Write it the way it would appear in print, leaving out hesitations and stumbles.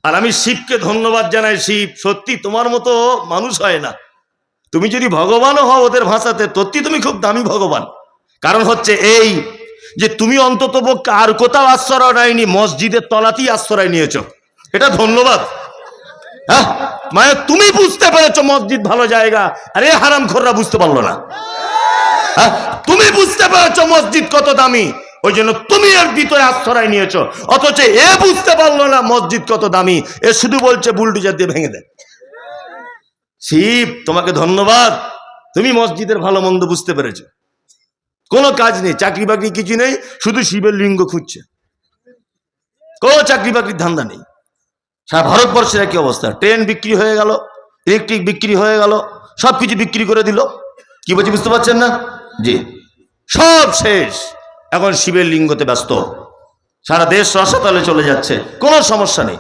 আর আমি শিবকে ধন্যবাদ জানাই। শিব সত্যি তোমার মতো মানুষ হয় না। তুমি যদি ভগবানও হও ওদের ভাষাতে, সত্যি তুমি খুব দামি ভগবান। কারণ হচ্ছে এই যে তুমি অন্তত পক্ষে আর কোথাও আশ্রয় নেয়নি, মসজিদের তলাতেই আশ্রয় নিয়েছো, এটা ধন্যবাদ। হ্যাঁ মানে তুমি বুঝতে পেরেছো মসজিদ ভালো জায়গা, আরে হারামখোররা বুঝতে পারলো না। হ্যাঁ তুমি বুঝতে পেরেছো মসজিদ কত দামি, ওই জন্য তুমি এর ভিতরে আশ্রয় নিয়েছো। অথচ এ বুঝতে পারলো না মসজিদ কত দামি, এ শুধু বলছে বুলডোজার দিয়ে ভেঙে দেয়। শিব তোমাকে ধন্যবাদ, তুমি মসজিদের ভালো মন্দ বুঝতে পেরেছো। কোনো কাজ নেই, চাকরি বাকরি কিছু নেই, শুধু শিবের লিঙ্গ খুঁজছে, কোনো চাকরি বাকরির ধান্দা নেই। সারা ভারতবর্ষের একই অবস্থা। ট্রেন বিক্রি হয়ে গেল, ইলেকট্রিক বিক্রি হয়ে গেল, সবকিছু বিক্রি করে দিল। কি বলছি বুঝতে পারছেন না? জি, সব শেষ। এখন শিবের লিঙ্গতে ব্যস্ত, সারা দেশ রসাতলে চলে যাচ্ছে, কোনো সমস্যা নেই।